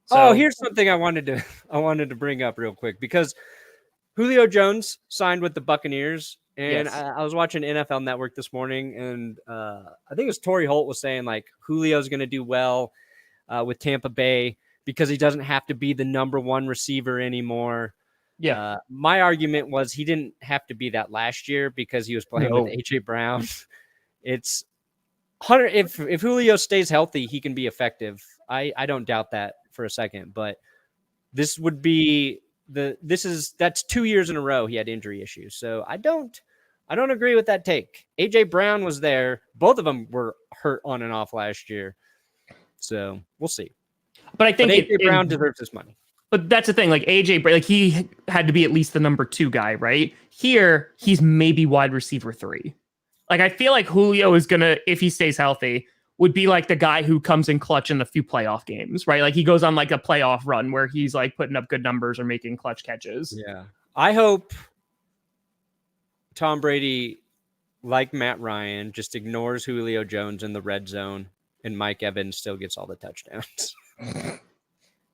So, here's something I wanted to bring up real quick, because Julio Jones signed with the Buccaneers, and yes. I was watching NFL Network this morning, and I think it was Torrey Holt was saying, like, Julio's going to do well with Tampa Bay because he doesn't have to be the number 1 receiver anymore. Yeah. My argument was he didn't have to be that last year because he was playing with AJ Brown. It's 100. If Julio stays healthy, he can be effective. I don't doubt that for a second, but this would be that's 2 years in a row he had injury issues. So I don't agree with that take. AJ Brown was there. Both of them were hurt on and off last year. So we'll see. But I think AJ Brown deserves his money. But that's the thing. Like AJ, like he had to be at least the number 2 guy, right? Here, he's maybe wide receiver 3. Like I feel like Julio is gonna, if he stays healthy, would be like the guy who comes in clutch in the few playoff games, right? Like he goes on like a playoff run where he's like putting up good numbers or making clutch catches. Yeah. I hope Tom Brady, like Matt Ryan, just ignores Julio Jones in the red zone and Mike Evans still gets all the touchdowns.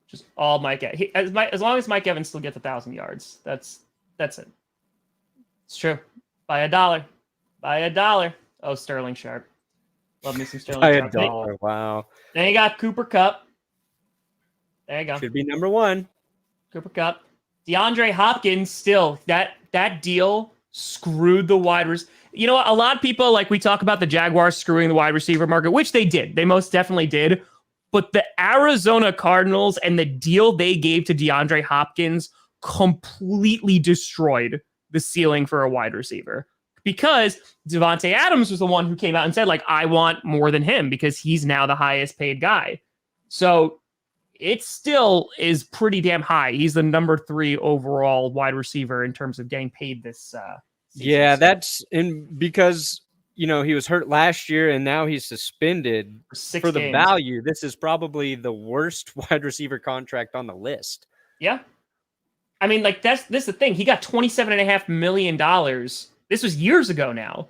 Just all Mike. As long as Mike Evans still gets 1,000 yards, that's it. It's true. Buy $1. Oh, Sterling Sharp. Love me some Sterling Sharp. $1. Wow. Then you got Cooper Kupp. There you go. Should be number 1. Cooper Kupp. DeAndre Hopkins still. That deal screwed the wide receiver. You know what? A lot of people, like we talk about the Jaguars screwing the wide receiver market, which they did. They most definitely did. But the Arizona Cardinals and the deal they gave to DeAndre Hopkins completely destroyed the ceiling for a wide receiver. Because Devontae Adams was the one who came out and said, like, I want more than him because he's now the highest paid guy. So it still is pretty damn high. He's the number 3 overall wide receiver in terms of getting paid this season. Yeah, that's because, you know, he was hurt last year and now he's suspended for the value. This is probably the worst wide receiver contract on the list. Yeah. I mean, like, this is the thing. He got $27.5 million. This was years ago now,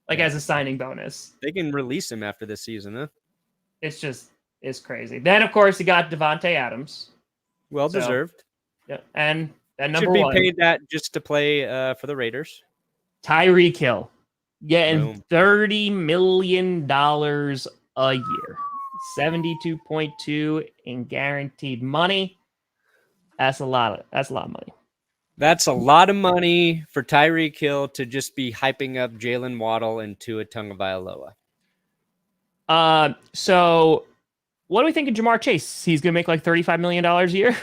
like as a signing bonus. They can release him after this season, huh? It's crazy. Then, of course, he got Devontae Adams. Well deserved. Yeah, and that number should be 1. paid that just to play for the Raiders. Tyreek Hill getting Boom. $30 million a year. 72.2 in guaranteed money. That's a lot of money. That's a lot of money for Tyreek Hill to just be hyping up Jalen Waddle and Tua Tagovailoa. So what do we think of Jamar Chase? He's gonna make like $35 million a year.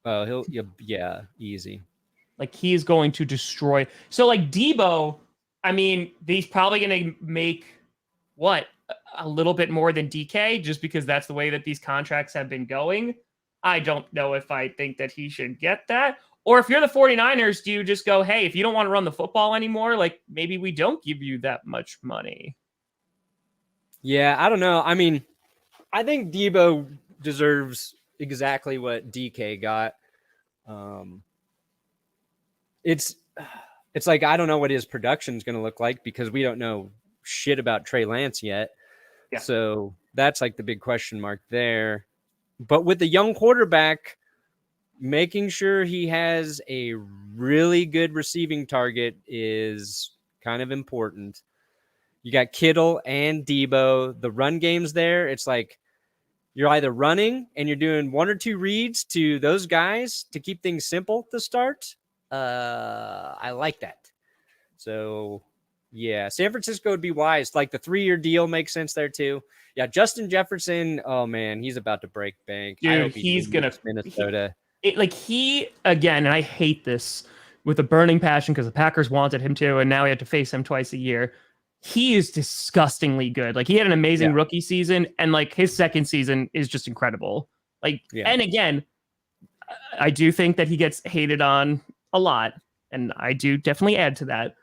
Oh, yeah, easy. Like he's going to destroy. So like Debo, I mean, he's probably gonna make what a little bit more than DK just because that's the way that these contracts have been going. I don't know if I think that he should get that. Or if you're the 49ers, do you just go, hey, if you don't want to run the football anymore, like maybe we don't give you that much money? Yeah, I don't know. I mean, I think Debo deserves exactly what DK got. It's like I don't know what his production is going to look like because we don't know shit about Trey Lance yet. Yeah. So that's like the big question mark there. But with the young quarterback, making sure he has a really good receiving target is kind of important. You got Kittle and Debo. The run game's there. It's like you're either running and you're doing one or two reads to those guys to keep things simple to start. I like that. So, yeah, San Francisco would be wise. Like the 3-year deal makes sense there too. Yeah, Justin Jefferson. Oh man, he's about to break bank. Dude, I hope he's gonna Minnesota. He again, and I hate this with a burning passion because the Packers wanted him to, and now we have to face him twice a year. He is disgustingly good. Like he had an amazing rookie season, and like his second season is just incredible. Like, and again, I do think that he gets hated on a lot, and I do definitely add to that.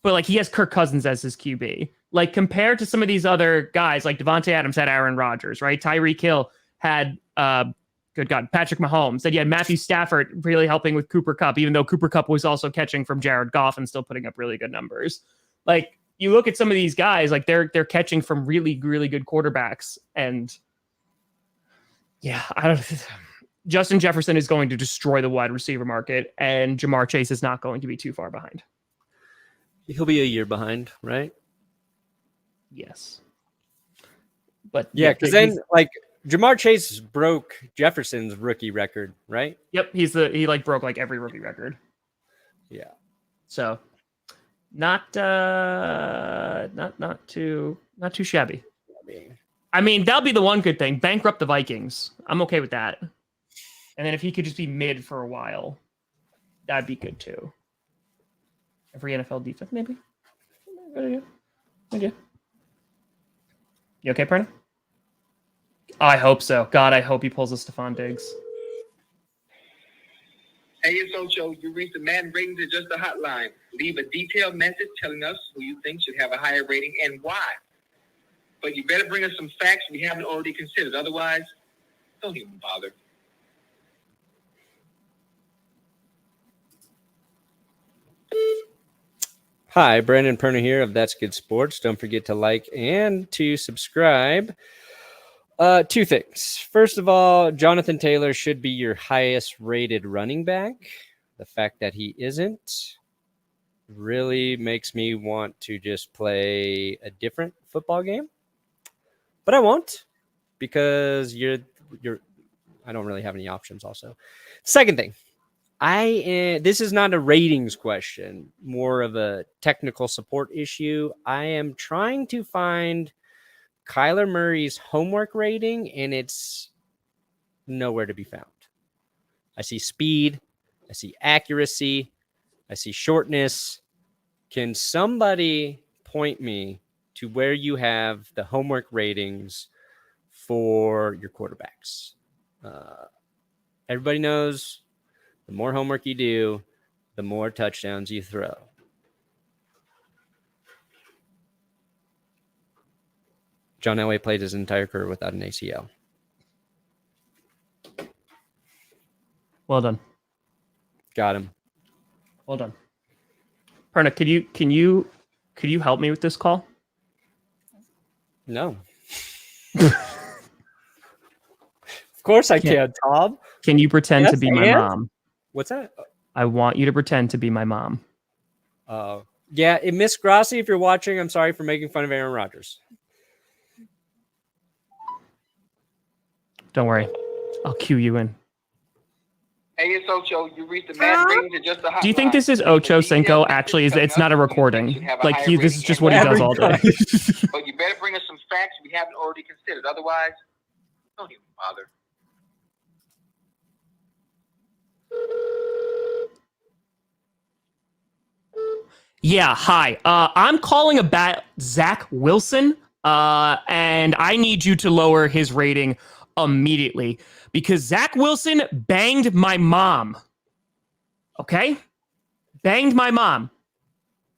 But like he has Kirk Cousins as his QB. Like compared to some of these other guys, like Devontae Adams had Aaron Rodgers, right? Tyreek Hill had good God, Patrick Mahomes. Then you had Matthew Stafford really helping with Cooper Kupp, even though Cooper Kupp was also catching from Jared Goff and still putting up really good numbers. Like you look at some of these guys, like they're catching from really, really good quarterbacks. And yeah, Justin Jefferson is going to destroy the wide receiver market, and Jamar Chase is not going to be too far behind. He'll be a year behind, right? Yes. But yeah, because then like Jamar Chase broke Jefferson's rookie record, right? Yep, he like broke like every rookie record. Yeah. So not too shabby. I mean, that'll be the one good thing. Bankrupt the Vikings. I'm okay with that. And then if he could just be mid for a while, that'd be good too. Every NFL defense, maybe. Okay. You okay, Perna? I hope so. God, I hope he pulls a Stephon Diggs. Hey, it's Ocho. You reached the Madden Ratings Adjuster hotline. Leave a detailed message telling us who you think should have a higher rating and why. But you better bring us some facts we haven't already considered. Otherwise, don't even bother. Hi, Brandon Perna here of That's Good Sports. Don't forget to like and to subscribe. Two things. First of all, Jonathan Taylor should be your highest rated running back. The fact that he isn't really makes me want to just play a different football game. But I won't because I don't really have any options also. Second thing. This is not a ratings question, more of a technical support issue. I am trying to find Kyler Murray's homework rating, and it's nowhere to be found. I see speed, I see accuracy, I see shortness. Can somebody point me to where you have the homework ratings for your quarterbacks? Everybody knows the more homework you do, the more touchdowns you throw. John Elway played his entire career without an ACL. Well done. Got him. Well done. Perna, can you help me with this call? No. Of course I can, Tom. Can you pretend to be my mom? What's that? I want you to pretend to be my mom. Yeah, Miss Grossi, if you're watching, I'm sorry for making fun of Aaron Rodgers. Don't worry. I'll cue you in. Hey, it's Ocho. You reached the man rings and just the hotline. Do you think this is Ocho Cinco? Actually, it's not a recording. Like, this is just what he does all day. But you better bring us some facts we haven't already considered. Otherwise, don't even bother. Yeah, hi. I'm calling about Zach Wilson, and I need you to lower his rating immediately because Zach Wilson banged my mom. Okay? Banged my mom.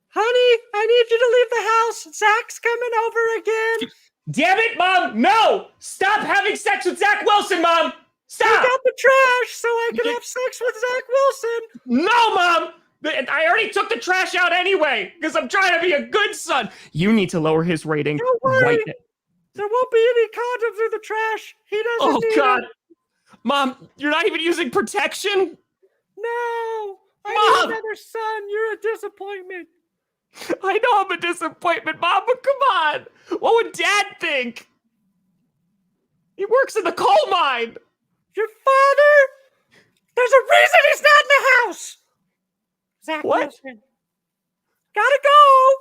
Honey, I need you to leave the house. Zach's coming over again. Damn it, Mom! No! Stop having sex with Zach Wilson, Mom! Stop! Take out the trash so I can have sex with Zach Wilson. No, Mom! I already took the trash out anyway because I'm trying to be a good son. You need to lower his rating. Don't worry. Right now. There won't be any condoms in the trash. He doesn't need God. it. Mom, you're not even using protection? No. I Mom! need another son. You're a disappointment. I know I'm a disappointment, Mom, but come on. What would Dad think? He works in the coal mine. Your father? There's a reason he's not in the house. Zach What? Wilson. Gotta go.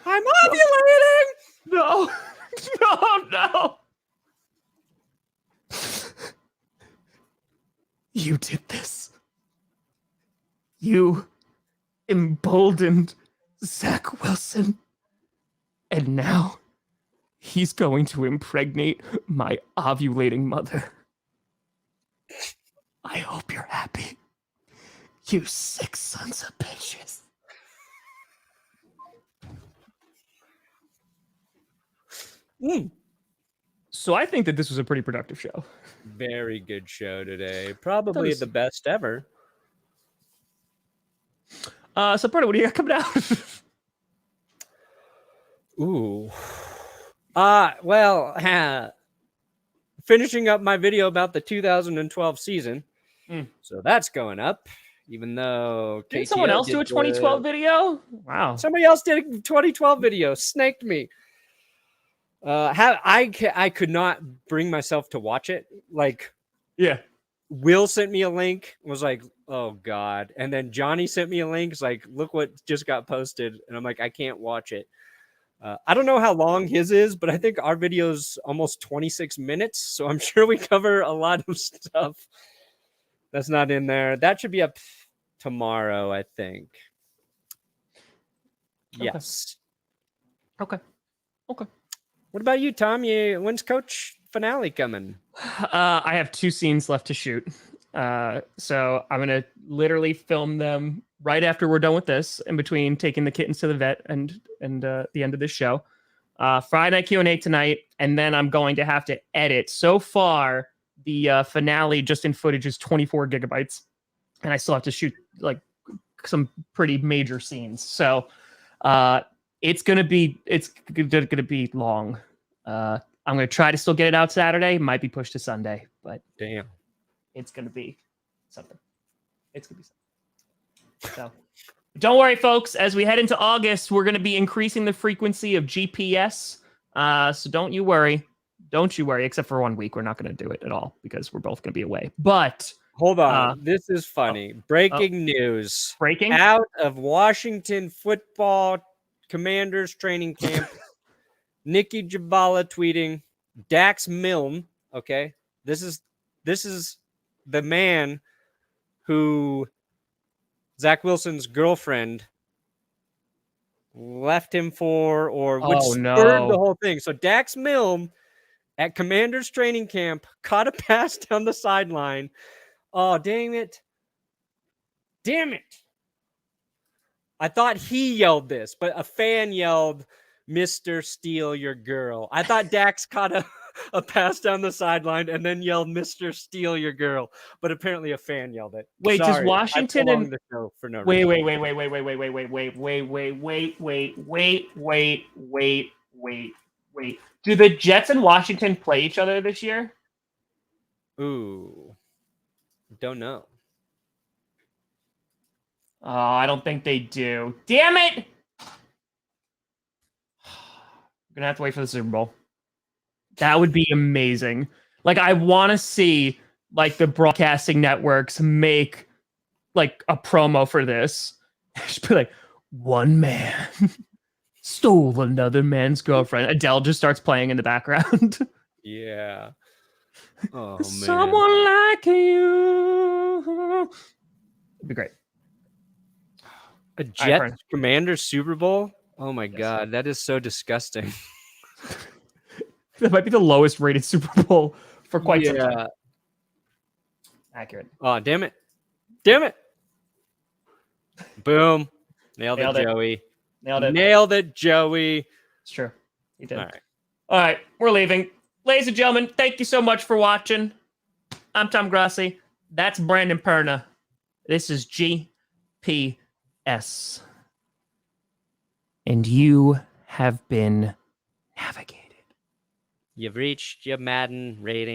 I'm ovulating. No. No. You did this. You emboldened Zach Wilson. And now he's going to impregnate my ovulating mother. I hope you're happy. You sick sons of bitches. So I think that this was a pretty productive show. Very good show today. Probably the best ever. So Perna, what do you got coming out? Ooh. Well, finishing up my video about the 2012 season. So that's going up, even though Did someone else do a 2012 video? Wow. Somebody else did a 2012 video, snaked me. I could not bring myself to watch it. Like, yeah. Will sent me a link, was like, oh God. And then Johnny sent me a link. It's like, look what just got posted. And I'm like, I can't watch it. I don't know how long his is, but I think our video is almost 26 minutes. So I'm sure we cover a lot of stuff that's not in there. That should be up tomorrow, I think. Okay. Yes. Okay. What about you, Tom? When's Coach finale coming? I have 2 scenes left to shoot. So I'm going to literally film them right after we're done with this, in between taking the kittens to the vet and the end of this show. Friday night Q&A tonight, and then I'm going to have to edit. So far, the finale just in footage is 24 gigabytes, and I still have to shoot like some pretty major scenes. So it's gonna be long. I'm gonna try to still get it out Saturday. Might be pushed to Sunday, but damn, it's gonna be something. It's gonna be something. So don't worry, folks. As we head into August, we're gonna be increasing the frequency of GPS. So don't you worry. Don't you worry. Except for 1 week, we're not gonna do it at all because we're both gonna be away. But hold on, this is funny. Breaking news. Breaking out of Washington football Commanders training camp. Nikki Jabala tweeting Dax Milne. Okay, this is the man who Zach Wilson's girlfriend left him for, or which spurred the whole thing. So Dax Milne at Commanders training camp caught a pass down the sideline. Oh, dang it. Damn it. I thought he yelled this, but a fan yelled, Mr. Steal Your Girl. I thought Dax caught a pass down the sideline and then yelled, Mr. Steal Your Girl. But apparently a fan yelled it. Wait, Sorry, does Washington and the show for no wait. Do the Jets and Washington play each other this year? Ooh. Don't know. Oh, I don't think they do. Damn it! We're gonna have to wait for the Super Bowl. That would be amazing. Like, I want to see like the broadcasting networks make like a promo for this. Just be like, one man stole another man's girlfriend. Adele just starts playing in the background. Yeah. Oh man. Someone like you. It'd be great. A Jets Commander Super Bowl? Oh my God, that is so disgusting. That might be the lowest rated Super Bowl for quite some time. Accurate. Oh, damn it. Damn it. Boom. Nailed it, Joey. Nailed it, Joey. It's true. You did. All right. All right. We're leaving. Ladies and gentlemen, thank you so much for watching. I'm Tom Grossi. That's Brandon Perna. This is GPS. And you have been navigated. You've reached your Madden rating.